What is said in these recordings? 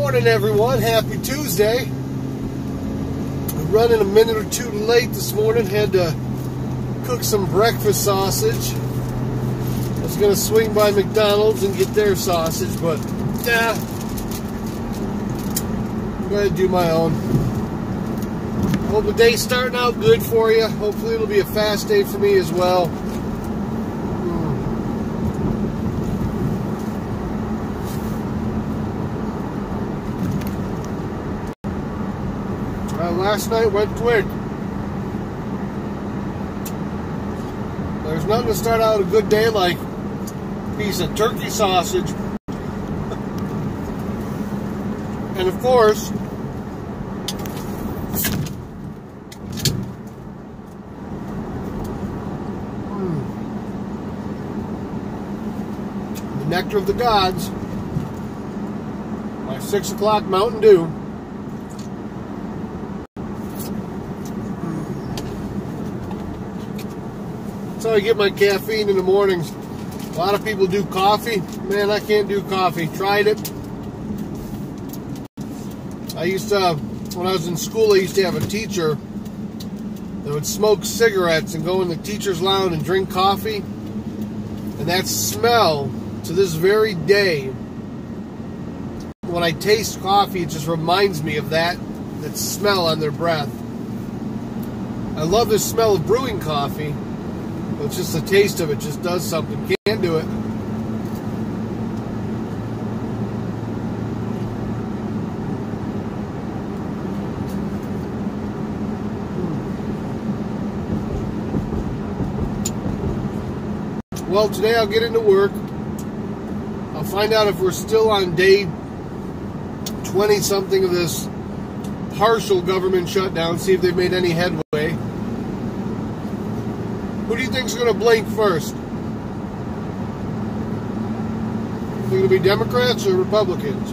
morning, everyone. Happy Tuesday. I'm running a minute or two late this morning. Had to cook some breakfast sausage. I was going to swing by McDonald's and get their sausage, but nah. I'm going to do my own. Hope the day's starting out good for you. Hopefully it'll be a fast day for me as well. Last night went quick. There's nothing to start out a good day like a piece of turkey sausage. And of course, the nectar of the gods, my 6 o'clock Mountain Dew. That's how I get my caffeine in the mornings. A lot of people do coffee. Man, I can't do coffee. Tried it. I used to, when I was in school, I used to have a teacher that would smoke cigarettes and go in the teacher's lounge and drink coffee. And that smell, to this very day, when I taste coffee, it just reminds me of that smell on their breath. I love the smell of brewing coffee. It's just the taste of it just does something. Can't do it. Well, today I'll get into work. I'll find out if we're still on day 20-something of this partial government shutdown, see if they've made any headway. Who do you think's going to blink first? Think it'll be Democrats or Republicans?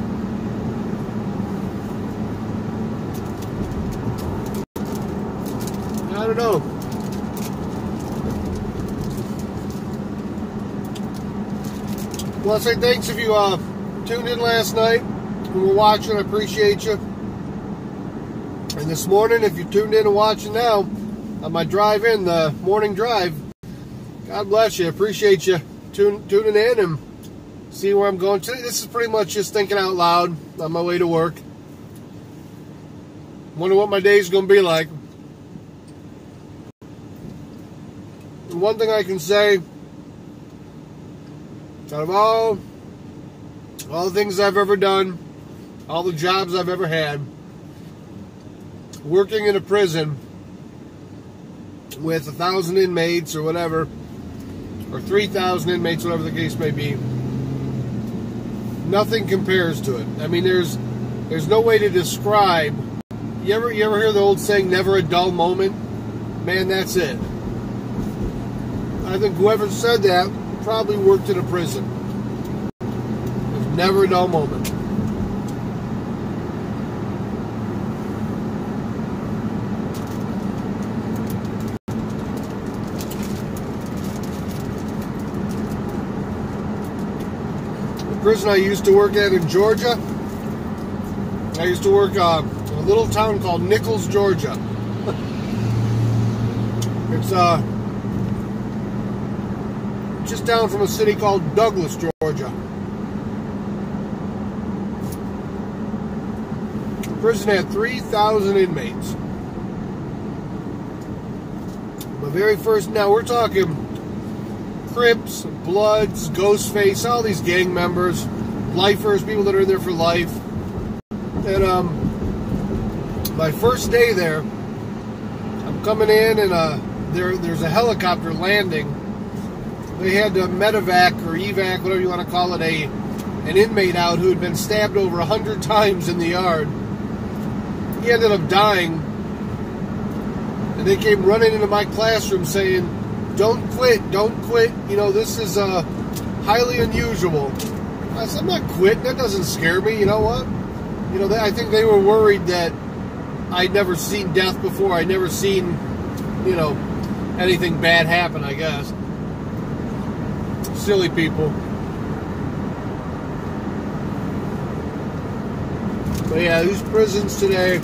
I don't know. Well, I'll say thanks if you tuned in last night and were watching. I appreciate you. And this morning, if you tuned in and watching now, on my drive in, the morning drive, God bless you. Appreciate you tuning in and seeing where I'm going today. This is pretty much just thinking out loud on my way to work. Wonder what my day's going to be like. And one thing I can say, out of all the things I've ever done, all the jobs I've ever had, working in a prison with 1,000 inmates or whatever, or 3,000 inmates, whatever the case may be, nothing compares to it. I mean, there's no way to describe. You ever hear the old saying, never a dull moment? Man, that's it. I think whoever said that probably worked in a prison. There's never a dull moment. Prison I used to work at in Georgia. I used to work in a little town called Nichols, Georgia. It's just down from a city called Douglas, Georgia. The prison had 3,000 inmates. The very first, now we're talking Crips, Bloods, Ghostface, all these gang members, lifers, people that are in there for life. And my first day there, I'm coming in and there's a helicopter landing. They had to medevac or evac, whatever you want to call it, an inmate out who had been stabbed over 100 times in the yard. He ended up dying. And they came running into my classroom saying, don't quit, don't quit. You know, this is highly unusual. I said, I'm not quitting. That doesn't scare me. You know what? You know, I think they were worried that I'd never seen death before. I'd never seen, you know, anything bad happen, I guess. Silly people. But yeah, these prisons today,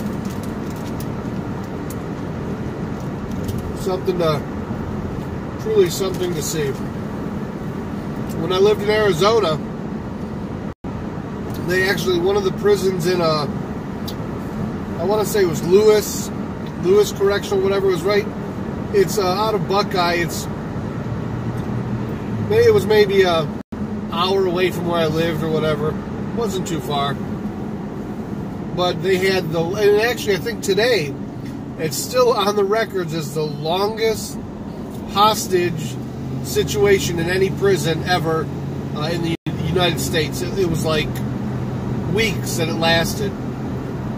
truly something to see. When I lived in Arizona, they actually, one of the prisons in I want to say it was Lewis Correctional, whatever it was, right? It's out of Buckeye. It was maybe a hour away from where I lived or whatever. It wasn't too far. But they had and actually I think today, it's still on the records as the longest hostage situation in any prison ever in the United States. It was like weeks that it lasted.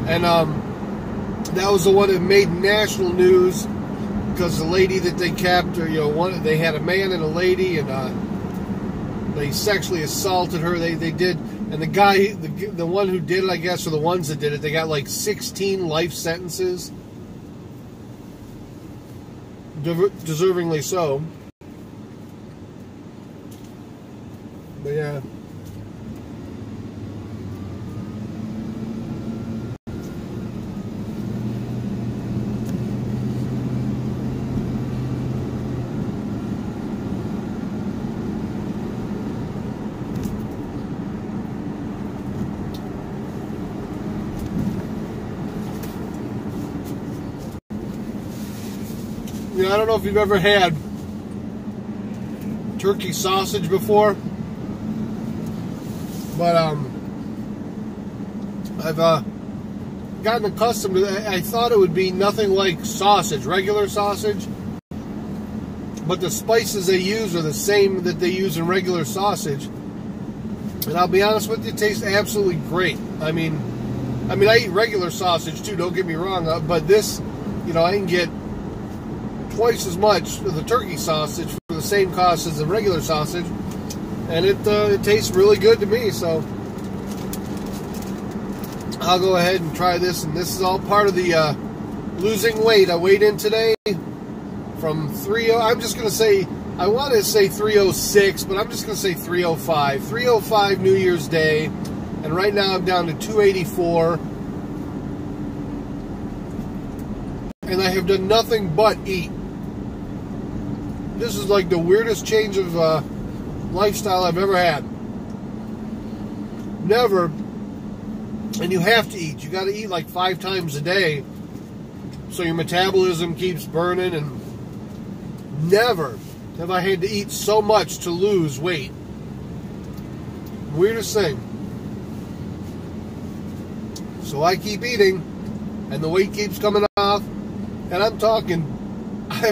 And that was the one that made national news because the lady that they kept, or they had a man and a lady, and they sexually assaulted her. They did, and the guy, the one who did it, I guess, or the ones that did it, they got like 16 life sentences, deservingly so. But yeah. I don't know if you've ever had turkey sausage before, but I've gotten accustomed to it. I thought it would be nothing like sausage, regular sausage, but the spices they use are the same that they use in regular sausage. And I'll be honest with you, it tastes absolutely great. I mean, I eat regular sausage too, don't get me wrong, but this, I can get twice as much of the turkey sausage for the same cost as the regular sausage, and it tastes really good to me. So I'll go ahead and try this, and this is all part of the losing weight. I weighed in today from 30. I'm just gonna say, I wanted to say 306, but I'm just gonna say 305. 305 New Year's Day, and right now I'm down to 284. And I have done nothing but eat. This is like the weirdest change of lifestyle I've ever had. Never, and you have to eat. You got to eat like 5 times a day so your metabolism keeps burning, and never have I had to eat so much to lose weight. Weirdest thing. So I keep eating, and the weight keeps coming off. And I'm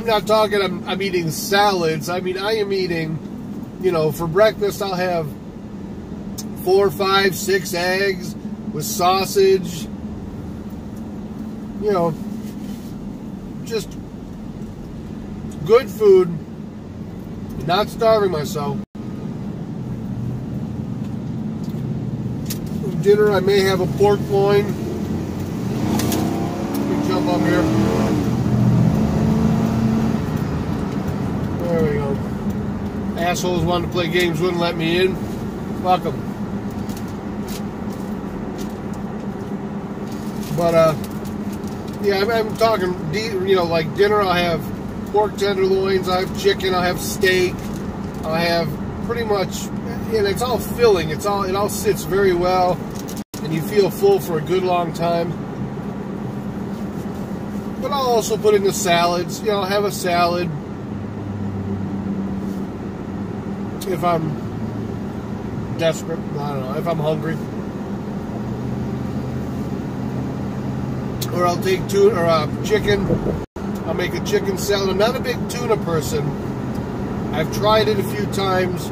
not talking, I'm eating salads. I mean, I am eating, for breakfast I'll have 4, 5, 6 eggs with sausage. Just good food, not starving myself. For dinner I may have a pork loin. Let me jump up here. There we go. Assholes wanted to play games, wouldn't let me in. Fuck them. But, yeah, I'm talking, like dinner, I'll have pork tenderloins, I'll have chicken, I'll have steak, I'll have pretty much, and it's all filling, it all sits very well, and you feel full for a good long time. But I'll also put in the salads, I'll have a salad if I'm desperate, I don't know, if I'm hungry. Or I'll take tuna or chicken. I'll make a chicken salad. I'm not a big tuna person. I've tried it a few times.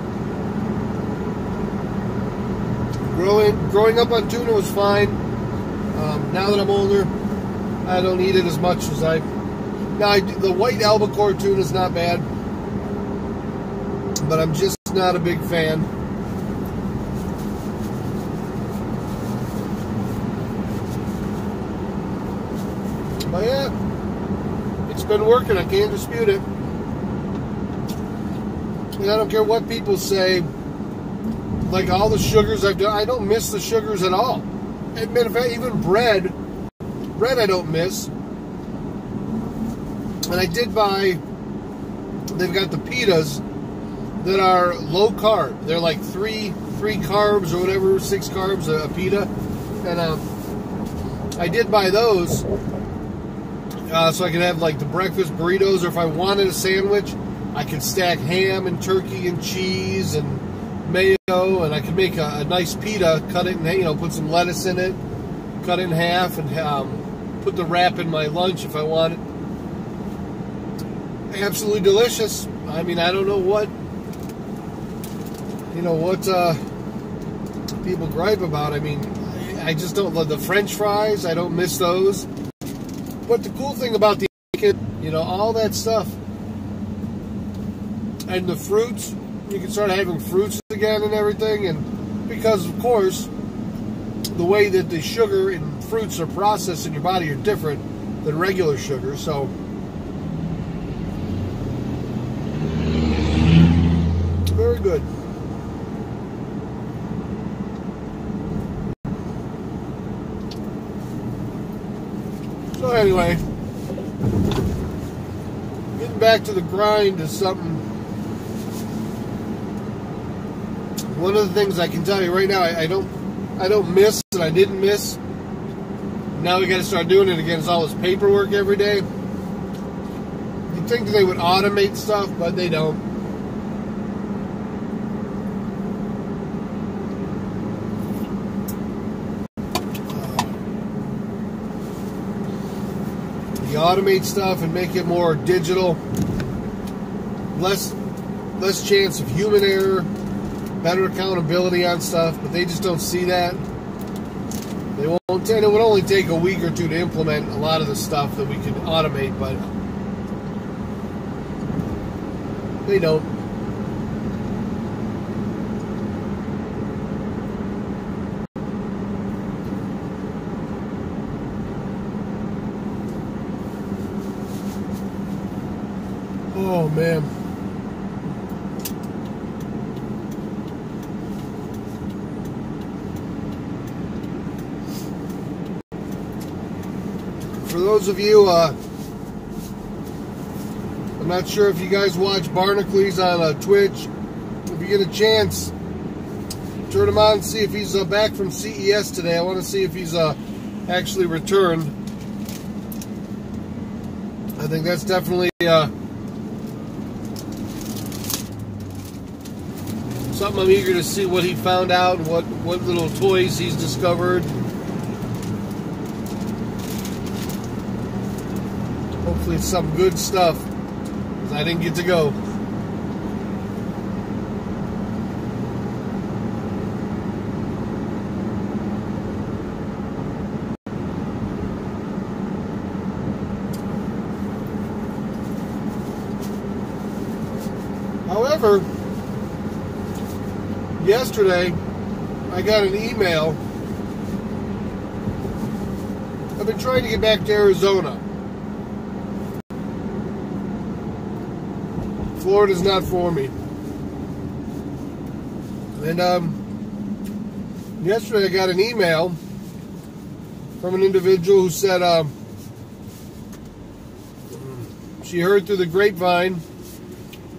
Growing up on tuna was fine. Now that I'm older, I don't eat it as much as I. Now the white albacore tuna is not bad, but I'm just not a big fan. But yeah, it's been working. I can't dispute it. And I don't care what people say. Like all the sugars I've done, I don't miss the sugars at all. And matter of fact, even bread I don't miss. And I did buy, they've got the pitas that are low carb. They're like three carbs or whatever, 6 carbs a pita. And I did buy those so I could have like the breakfast burritos, or if I wanted a sandwich, I could stack ham and turkey and cheese and mayo, and I could make a nice pita, cut it in, put some lettuce in it, cut it in half, and put the wrap in my lunch if I wanted. Absolutely delicious. I mean, I don't know what people gripe about. I mean, I just don't love the French fries. I don't miss those. But the cool thing about the bacon, all that stuff, and the fruits, you can start having fruits again and everything. And because, of course, the way that the sugar and fruits are processed in your body are different than regular sugar. So very good. So anyway, getting back to the grind is something. One of the things I can tell you right now, I don't miss, and I didn't miss. Now we got to start doing it again. It's all this paperwork every day. You'd think that they would automate stuff, but they don't. You automate stuff and make it more digital. Less chance of human error. Better accountability on stuff, but they just don't see that. They won't, and it would only take a week or two to implement a lot of the stuff that we could automate, but they don't. Oh man. For those of you, I'm not sure if you guys watch Barnacules on Twitch. If you get a chance, turn him on and see if he's back from CES today. I want to see if he's actually returned. I think that's definitely something I'm eager to see, what he found out and what little toys he's discovered. Hopefully it's some good stuff, because I didn't get to go. However, yesterday I got an email. I've been trying to get back to Arizona. Florida's not for me. And yesterday I got an email from an individual who said she heard through the grapevine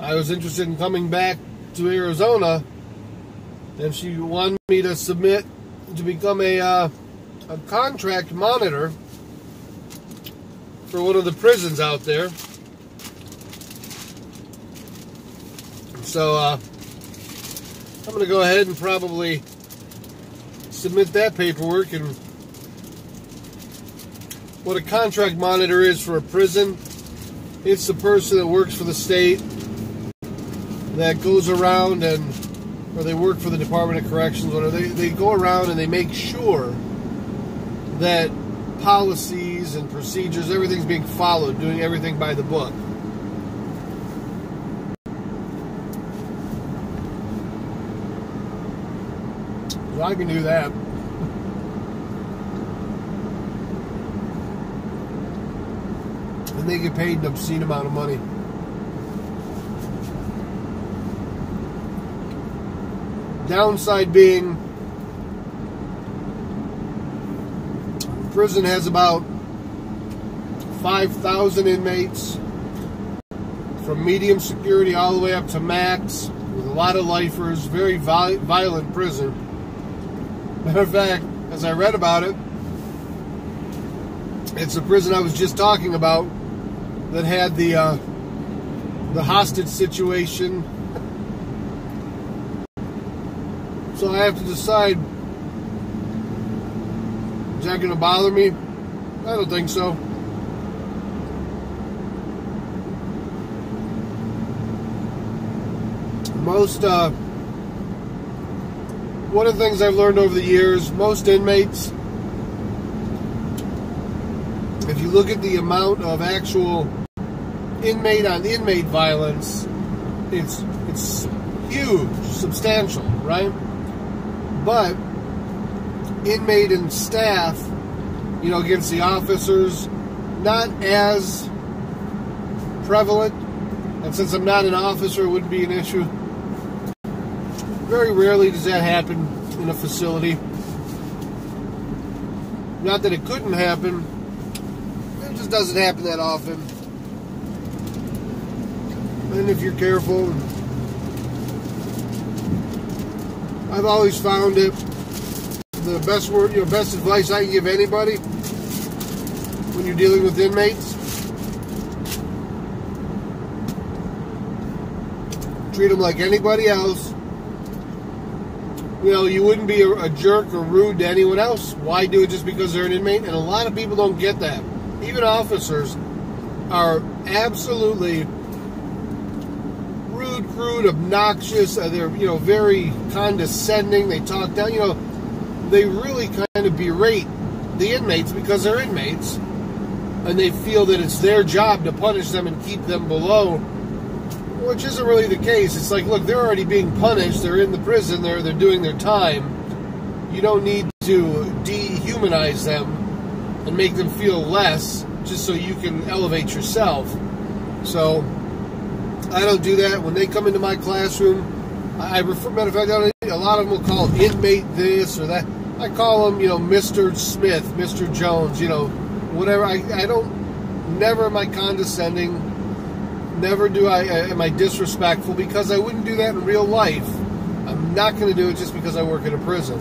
I was interested in coming back to Arizona, and she wanted me to submit to become a contract monitor for one of the prisons out there. So I'm going to go ahead and probably submit that paperwork. And what a contract monitor is for a prison, it's the person that works for the state that goes around or they work for the Department of Corrections, or they go around and they make sure that policies and procedures, everything's being followed, doing everything by the book. So I can do that. And they get paid an obscene amount of money. Downside being, prison has about 5,000 inmates, from medium security all the way up to max, with a lot of lifers. Very violent prison. Matter of fact, as I read about it, it's the prison I was just talking about that had the hostage situation. So I have to decide, is that going to bother me? I don't think so. One of the things I've learned over the years, most inmates, if you look at the amount of actual inmate-on-inmate violence, it's huge, substantial, right? But inmate and staff, against the officers, not as prevalent. And since I'm not an officer, it wouldn't be an issue. Very rarely does that happen in a facility. Not that it couldn't happen, it just doesn't happen that often. And if you're careful, I've always found it the best best advice I can give anybody when you're dealing with inmates: treat them like anybody else. You wouldn't be a jerk or rude to anyone else. Why do it just because they're an inmate? And a lot of people don't get that. Even officers are absolutely rude, crude, obnoxious. They're, very condescending. They talk down. They really kind of berate the inmates because they're inmates, and they feel that it's their job to punish them and keep them below, which isn't really the case. It's like, look, they're already being punished. They're in the prison. They're doing their time. You don't need to dehumanize them and make them feel less just so you can elevate yourself. So I don't do that. When they come into my classroom, I refer, matter of fact, a lot of them will call inmate this or that. I call them, Mr. Smith, Mr. Jones, whatever. I don't, never am I condescending. Never am I disrespectful, because I wouldn't do that in real life. I'm not going to do it just because I work in a prison.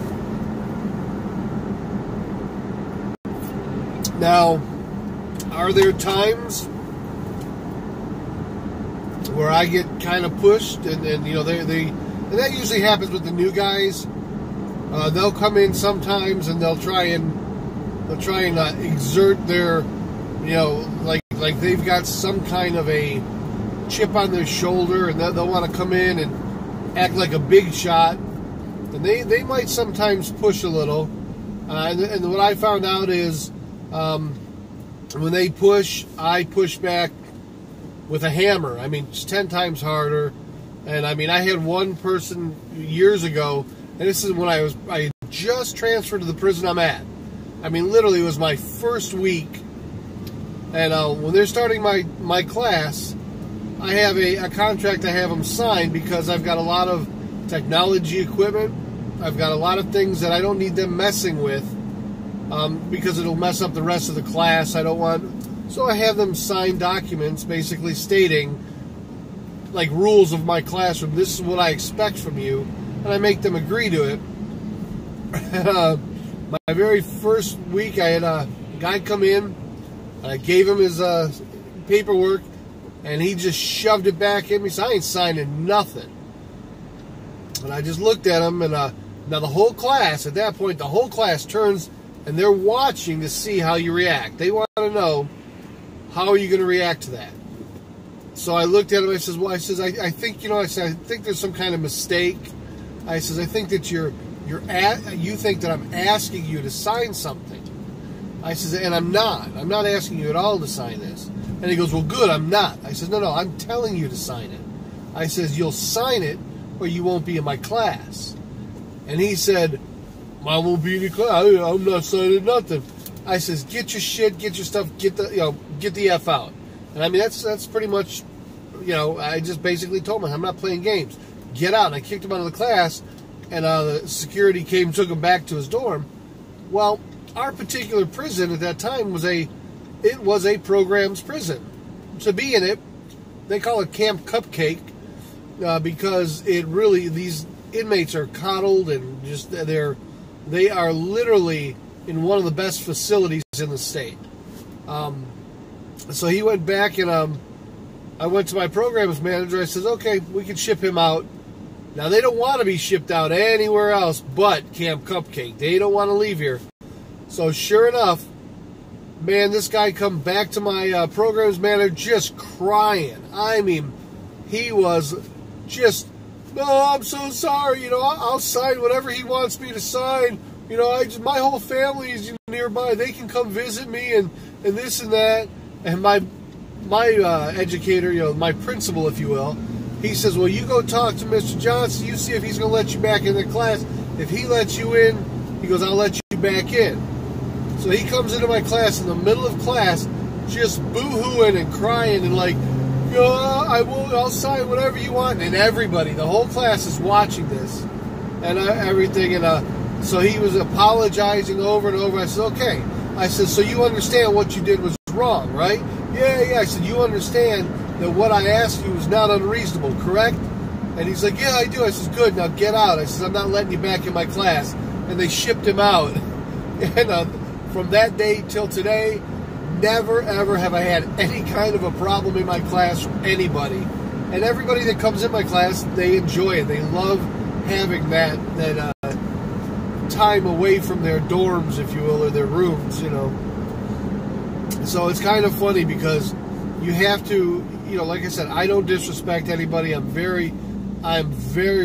Now, are there times where I get kind of pushed, and that usually happens with the new guys. They'll come in sometimes and they'll try and exert their, like they've got some kind of a chip on their shoulder, and they'll want to come in and act like a big shot, and they might sometimes push a little, and what I found out is when they push, I push back with a hammer. I mean, it's 10 times harder. And I mean, I had one person years ago, and this is when I just transferred to the prison I'm at. I mean, literally, it was my first week, and when they're starting my class, I have a contract I have them sign, because I've got a lot of technology equipment. I've got a lot of things that I don't need them messing with, because it'll mess up the rest of the class. I don't want, so I have them sign documents basically stating, like, rules of my classroom. This is what I expect from you, and I make them agree to it. My very first week, I had a guy come in, I gave him his paperwork, and he just shoved it back at me. So I ain't signing nothing. And I just looked at him, and now the whole class, at that point, the whole class turns, and they're watching to see how you react. They want to know, how are you going to react to that? So I looked at him, I says, well, I think, I think there's some kind of mistake. I says, I think that you think that I'm asking you to sign something. I says, and I'm not asking you at all to sign this. And he goes, well, good, I'm not. I says, no, I'm telling you to sign it. I says, you'll sign it, or you won't be in my class. And he said, I won't be in your class. I'm not signing nothing. I says, get your shit, get your stuff, get the F out. And I mean, that's pretty much, I just basically told him, I'm not playing games. Get out. And I kicked him out of the class, and the security came and took him back to his dorm. Well, our particular prison at that time was a programs prison. To be in it, they call it Camp Cupcake because it really, these inmates are coddled and just they are literally in one of the best facilities in the state. So he went back and I went to my programs manager. I said, okay, we can ship him out. Now, they don't want to be shipped out anywhere else but Camp Cupcake. They don't want to leave here. So sure enough, man, this guy come back to my programs manager just crying. I mean, he was just, no, I'm so sorry. You know, I'll sign whatever he wants me to sign. You know, my whole family is nearby. They can come visit me and this and that. And my educator, you know, my principal, if you will, he says, well, you go talk to Mr. Johnson. You see if he's going to let you back in the class. If he lets you in, he goes, I'll let you back in. So he comes into my class in the middle of class, just boo-hooing and crying and like, I'll sign whatever you want. And everybody, the whole class is watching this and everything. And so he was apologizing over and over. I said, okay. I said, so you understand what you did was wrong, right? Yeah. I said, you understand that what I asked you was not unreasonable, correct? And he's like, yeah, I do. I said, good, now get out. I said, I'm not letting you back in my class. And they shipped him out. And from that day till today, never, ever have I had any kind of a problem in my class from anybody. And everybody that comes in my class, they enjoy it. They love having that time away from their dorms, if you will, or their rooms, you know. So it's kind of funny because you have to, you know, like I said, I don't disrespect anybody. I'm very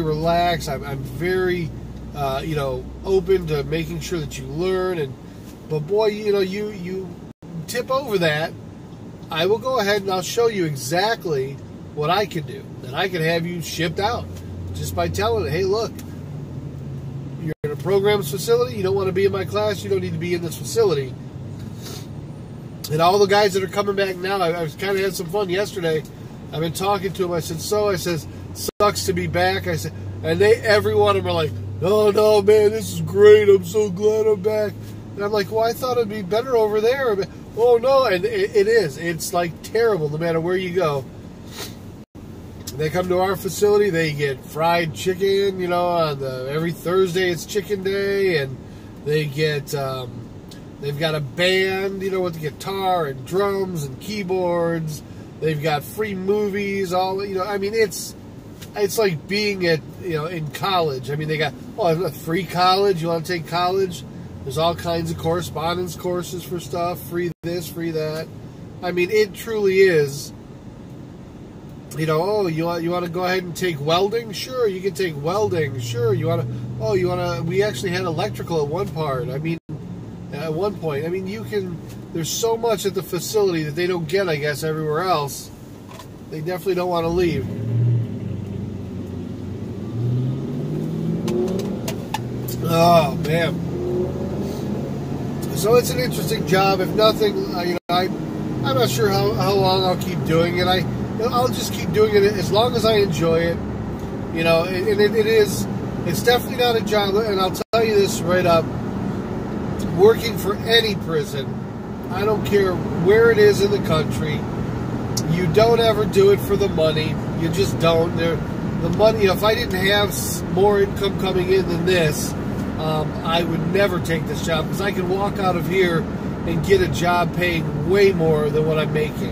relaxed. I'm very, you know, open to making sure that you learn. But boy, you know, you tip over that, I will go ahead and I'll show you exactly what I can do. And I can have you shipped out just by telling it, hey, look, you're in a programs facility. You don't want to be in my class. You don't need to be in this facility. And all the guys that are coming back now, I was kind of had some fun yesterday. I've been talking to them. I said, sucks to be back. I said, and every one of them are like, no, man, this is great. I'm so glad I'm back. And I'm like, well, I thought it'd be better over there. Oh, no, and it is. It's like terrible no matter where you go. They come to our facility, they get fried chicken, you know, every Thursday it's chicken day, and they get, they've got a band, you know, with the guitar and drums and keyboards. They've got free movies, all, you know, I mean, it's like being at, you know, in college. I mean, they got, a free college, you want to take college? There's all kinds of correspondence courses for stuff, free this, free that. I mean, it truly is. You know, you want to go ahead and take welding? Sure, you can take welding. Sure, we actually had electrical at one part. I mean, at one point. I mean, there's so much at the facility that they don't get, I guess, everywhere else. They definitely don't want to leave. Oh, man. So it's an interesting job. If nothing, you know, I'm not sure how long I'll keep doing it. I'll just keep doing it as long as I enjoy it. You know, and it's definitely not a job, and I'll tell you this right up, working for any prison, I don't care where it is in the country, you don't ever do it for the money. You just don't. The money, you know, if I didn't have more income coming in than this, I would never take this job, because I can walk out of here and get a job paying way more than what I'm making.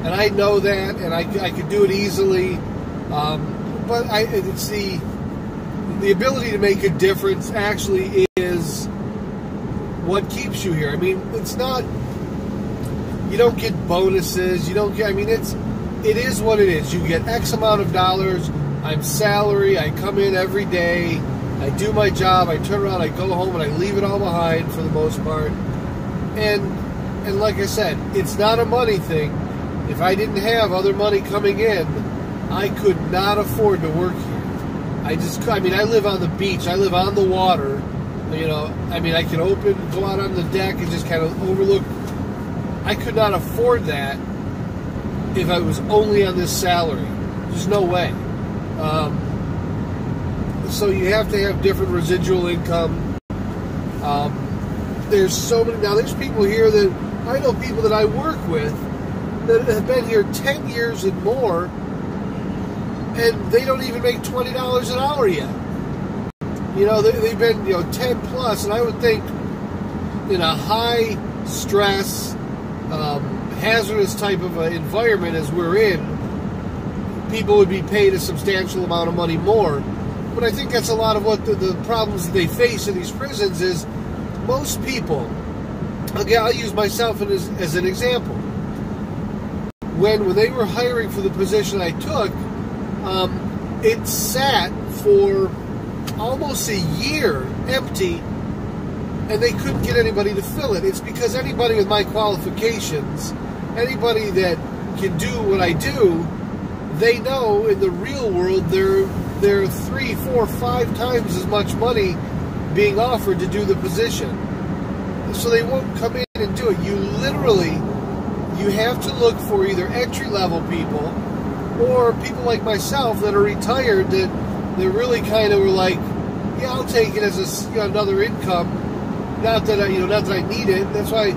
And I know that, and I could do it easily, but it's the ability to make a difference actually is what keeps you here. I mean, it's not, you don't get bonuses, you don't get, I mean, it is what it is. You get X amount of dollars, I'm salary, I come in every day, I do my job, I turn around, I go home, and I leave it all behind for the most part. And like I said, it's not a money thing. If I didn't have other money coming in, I could not afford to work here. I mean, I live on the beach. I live on the water. You know, I mean, I can go out on the deck and just kind of overlook. I could not afford that if I was only on this salary. There's no way. So you have to have different residual income. there's so many. Now, there's people here that I know, people that I work with that have been here 10 years and more, and they don't even make $20 an hour yet. You know, they've been, 10 plus, and I would think in a high stress, hazardous type of environment as we're in, people would be paid a substantial amount of money more. But I think that's a lot of what the problems that they face in these prisons is. Most people, again, I'll use myself as an example. When they were hiring for the position I took, it sat for almost a year empty, and they couldn't get anybody to fill it. It's because anybody with my qualifications, anybody that can do what I do, they know in the real world they're 3, 4, 5 times as much money being offered to do the position. So they won't come in and do it. You have to look for either entry-level people or people like myself that are retired that really kind of were like, yeah, I'll take it as another income. Not that I need it. That's why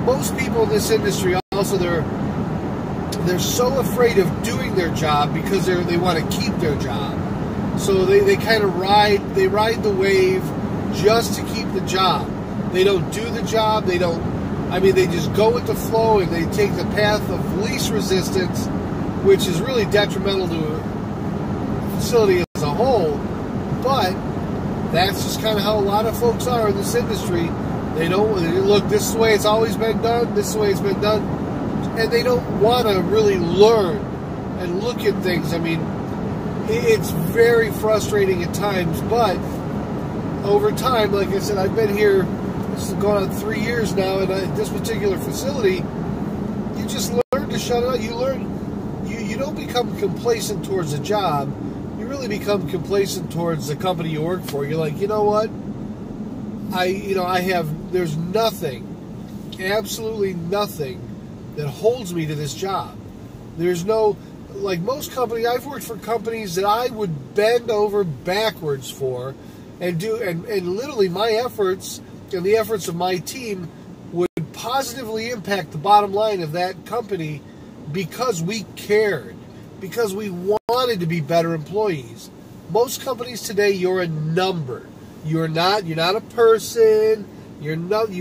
most people in this industry also they're so afraid of doing their job because they want to keep their job. So they kind of ride the wave just to keep the job. They don't do the job. They just go with the flow, and they take the path of least resistance, which is really detrimental to a facility as a whole. But that's just kind of how a lot of folks are in this industry. They look, this is the way it's always been done, this is the way it's been done, and they don't want to really learn and look at things. I mean, it's very frustrating at times, but over time, like I said, I've been here, this is going on 3 years now, and at this particular facility, you just learn to shut it up. You don't become complacent towards the job. You really become complacent towards the company you work for. You're like, you know what? There's nothing, absolutely nothing that holds me to this job. There's no, like most companies, I've worked for companies that I would bend over backwards for and literally my efforts and the efforts of my team would positively impact the bottom line of that company because we cared, because we wanted to be better employees. Most companies today, you're a number. You're not a person. You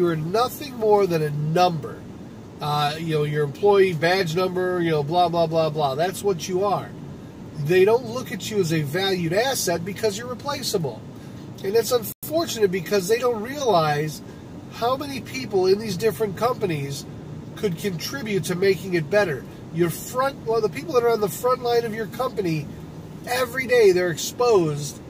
are nothing more than a number. Your employee badge number, blah, blah, blah, blah. That's what you are. They don't look at you as a valued asset because you're replaceable. And it's unfortunate because they don't realize how many people in these different companies could contribute to making it better. The people that are on the front line of your company, every day they're exposed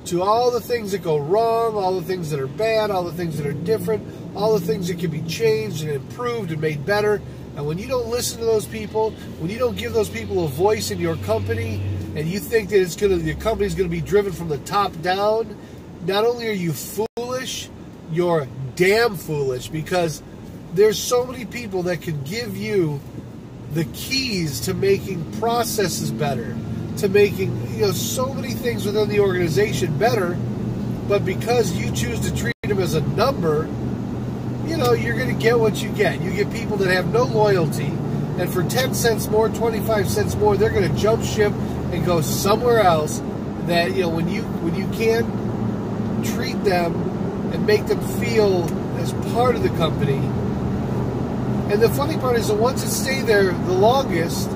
to all the things that go wrong, all the things that are bad, all the things that are different, all the things that can be changed and improved and made better. And when you don't listen to those people, when you don't give those people a voice in your company, and you think that the company's going to be driven from the top down, not only are you foolish, you're damn foolish, because there's so many people that can give you the keys to making processes better, to making so many things within the organization better, but because you choose to treat them as a number, you're going to get what you get. You get people that have no loyalty, and for 10 cents more, 25 cents more, they're going to jump ship and go somewhere else. That when you can't treat them and make them feel as part of the company. And the funny part is the ones that stay there the longest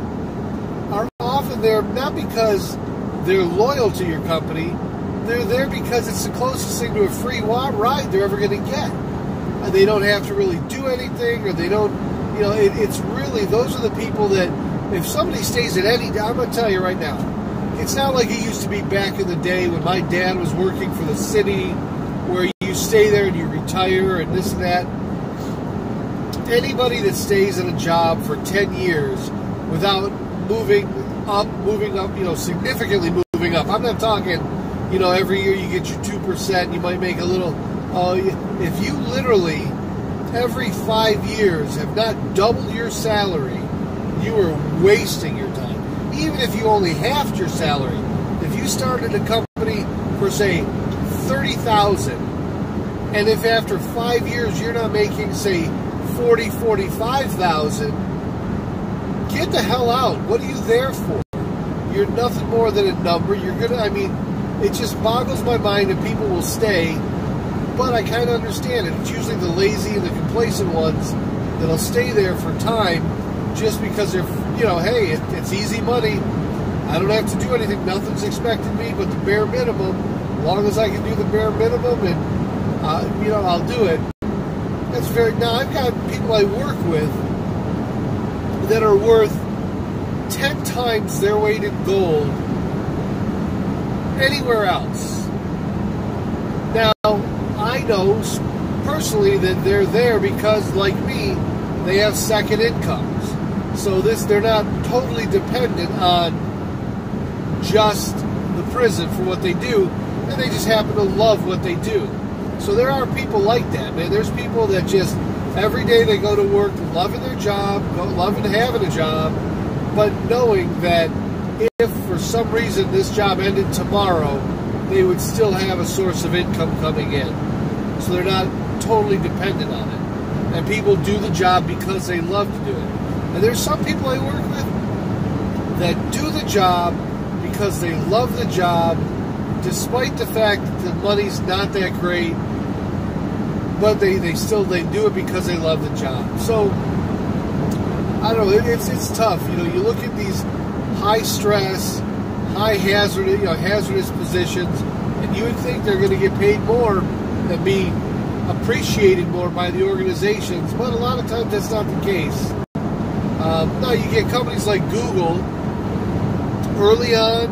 are often there not because they're loyal to your company. They're there because it's the closest thing to a free ride they're ever going to get. And they don't have to really do anything, or they don't, it's really, those are the people that, if somebody stays at any, I'm going to tell you right now, it's not like it used to be back in the day when my dad was working for the city, where you stay there and you retire and this and that. Anybody that stays in a job for 10 years without moving up, significantly moving up. I'm not talking, every year you get your 2%, you might make a little, if you literally, every 5 years have not doubled your salary, you are wasting your time. Even if you only halved your salary, if you started a company for, say, $30,000, And if after 5 years you're not making, say, 40, 45,000, get the hell out. What are you there for? You're nothing more than a number. You're gonna, I mean, it just boggles my mind that people will stay, but I kind of understand it. It's usually the lazy and the complacent ones that'll stay there for time just because they're, you know, hey, it's easy money. I don't have to do anything. Nothing's expecting me but the bare minimum. As long as I can do the bare minimum and, you know, I'll do it. That's very, now I've got people I work with that are worth 10 times their weight in gold anywhere else. Now, I know personally that they're there because, like me, they have second incomes. So they're not totally dependent on just the prison for what they do, and they just happen to love what they do. So there are people like that, man. There's people that just, every day they go to work loving their job, loving having a job, but knowing that if for some reason this job ended tomorrow, they would still have a source of income coming in. So they're not totally dependent on it. And people do the job because they love to do it. And there's some people I work with that do the job because they love the job, despite the fact that the money's not that great, but they do it because they love the job. So I don't know, it's tough. You know, you look at these high stress, high hazard, you know, hazardous positions, and you would think they're going to get paid more and be appreciated more by the organizations, but a lot of times that's not the case. Now you get companies like Google. Early on,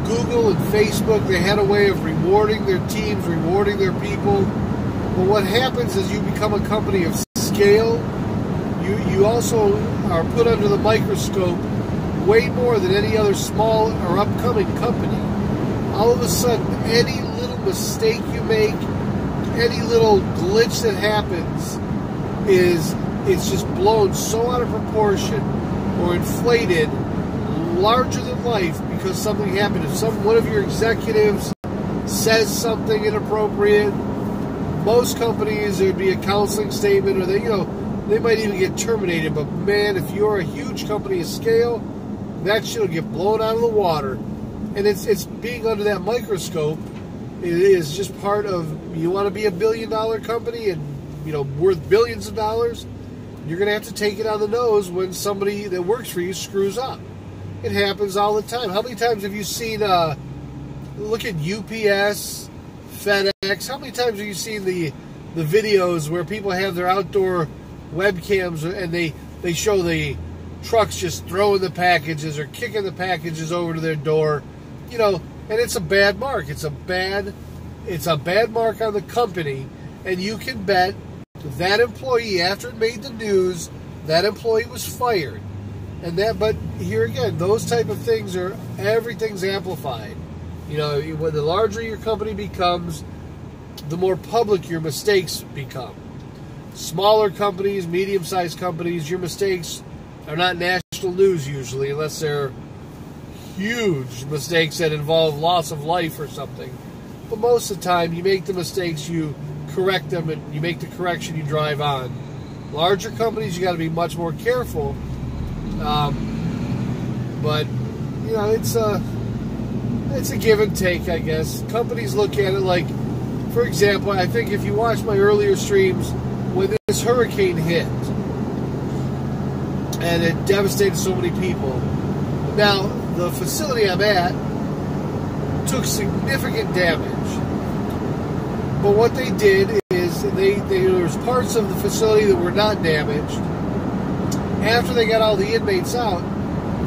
Google and Facebook, they had a way of rewarding their teams, rewarding their people. But what happens is you become a company of scale. You also are put under the microscope way more than any other small or upcoming company. All of a sudden, any little mistake you make, any little glitch that happens, it's just blown so out of proportion or inflated, larger than life, because something happened. If one of your executives says something inappropriate, most companies, there would be a counseling statement, or they might even get terminated. But man, if you're a huge company of scale, that shit will get blown out of the water. And it's being under that microscope. It is just part of, you want to be a billion-dollar company and, you know, worth billions of dollars, you're going to have to take it on the nose when somebody that works for you screws up. It happens all the time. How many times have you seen, look at UPS, FedEx, how many times have you seen the videos where people have their outdoor webcams and they show the trucks just throwing the packages or kicking the packages over to their door, you know, and it's a bad mark. It's a bad mark on the company, and you can bet that employee, after it made the news, that employee was fired. But here again, those type of things everything's amplified. You know, when the larger your company becomes, the more public your mistakes become. Smaller companies, medium-sized companies, your mistakes are not national news usually, unless they're huge mistakes that involve loss of life or something. But most of the time, you make the mistakes, you correct them, and you make the correction, you drive on. Larger companies, you got to be much more careful. But you know, it's a give and take, I guess. Companies look at it like, for example, I think if you watch my earlier streams, when this hurricane hit and it devastated so many people. Now, the facility I'm at took significant damage. But what they did is there was parts of the facility that were not damaged. After they got all the inmates out,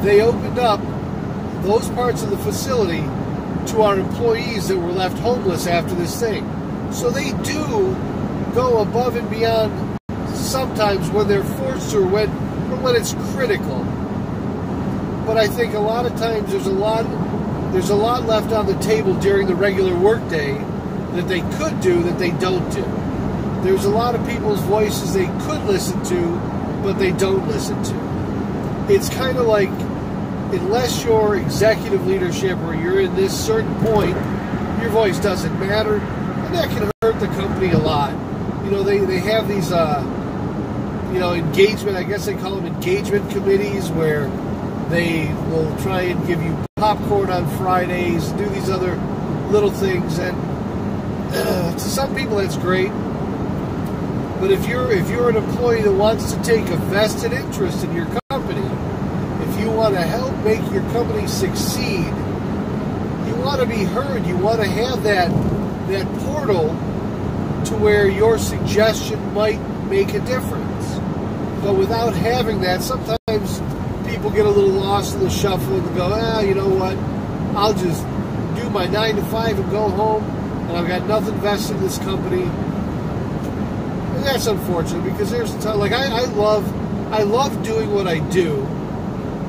they opened up those parts of the facility to our employees that were left homeless after this thing. So they do go above and beyond sometimes when they're forced to, or when it's critical. But I think a lot of times there's a lot left on the table during the regular workday that they could do that they don't do. There's a lot of people's voices they could listen to, but they don't listen to. It's kind of like, unless you're executive leadership or you're in this certain point, your voice doesn't matter, and that can hurt the company a lot. they have these, engagement, I guess they call them engagement committees, where they will try and give you popcorn on Fridays, do these other little things, and to some people that's great. But if you're an employee that wants to take a vested interest in your company, if you want to help make your company succeed, you want to be heard. You want to have that portal to where your suggestion might make a difference. But without having that, sometimes people get a little lost in the shuffle and go, you know what? I'll just do my 9 to 5 and go home, and I've got nothing vested in this company. And that's unfortunate, because there's a time, like I love doing what I do,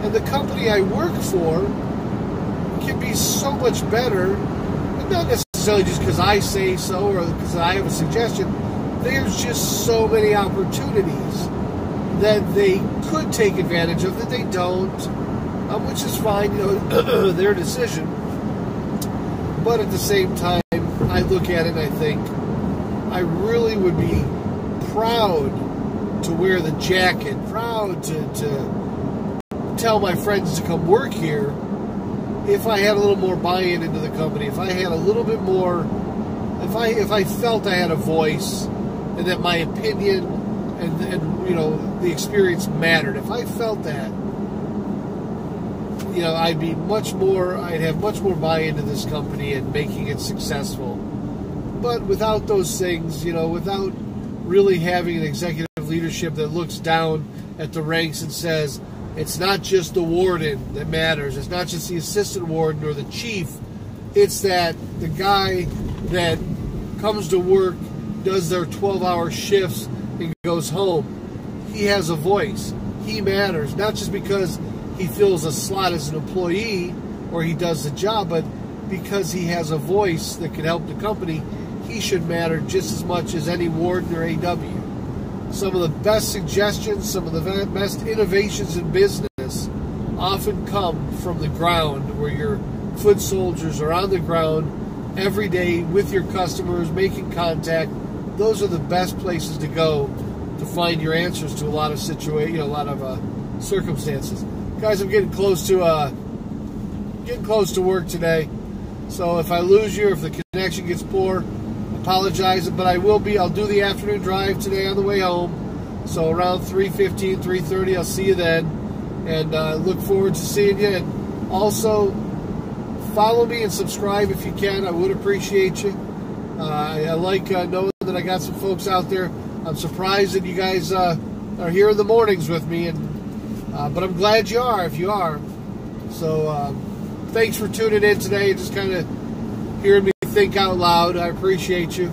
and the company I work for can be so much better, and not necessarily just because I say so or because I have a suggestion. There's just so many opportunities that they could take advantage of that they don't, which is fine, their decision. But at the same time, I look at it and I think I really would be proud to wear the jacket, proud to tell my friends to come work here if I had a little more buy-in into the company, if I had a little bit more, if I felt I had a voice and that my opinion and the experience mattered. If I felt that, I'd have much more buy-in into this company and making it successful. But without those things, without really having an executive leadership that looks down at the ranks and says, it's not just the warden that matters, it's not just the assistant warden or the chief, it's that the guy that comes to work, does their 12-hour shifts, and goes home. He has a voice. He matters, not just because he fills a slot as an employee or he does the job, but because he has a voice that can help the company. He should matter just as much as any warden or AW. Some of the best suggestions, some of the best innovations in business often come from the ground, where your foot soldiers are on the ground every day with your customers, making contact. Those are the best places to go to find your answers to a lot of circumstances. Guys, I'm getting close to work today, so if I lose you, if the connection gets poor, apologize. But I'll do the afternoon drive today on the way home. So around 3:15, 3:30, I'll see you then, and look forward to seeing you. And also, follow me and subscribe if you can. I would appreciate you. I like knowing that I got some folks out there. I'm surprised that you guys are here in the mornings with me, but I'm glad you are, if you are. So thanks for tuning in today, just kind of hearing me think out loud. I appreciate you.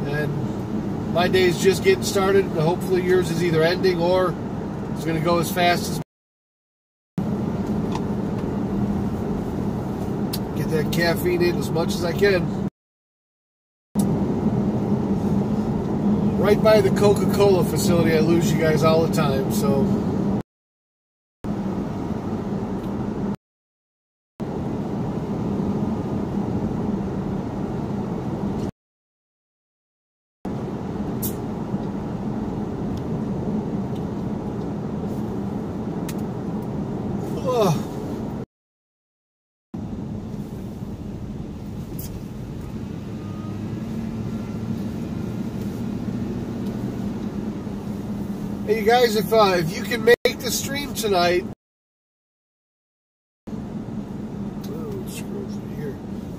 And my day's just getting started, and hopefully yours is either ending or it's going to go as fast as get that caffeine in as much as I can. Right by the Coca-Cola facility. I lose you guys all the time, so hey, you guys, if you can make the stream tonight,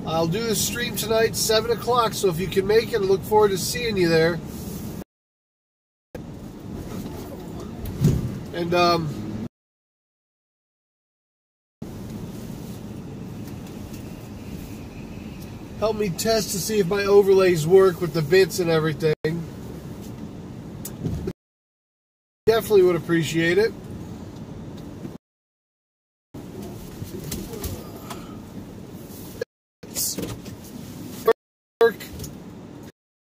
I'll do the stream tonight, 7 o'clock. So if you can make it, I look forward to seeing you there. And help me test to see if my overlays work with the bits and everything. Definitely would appreciate it.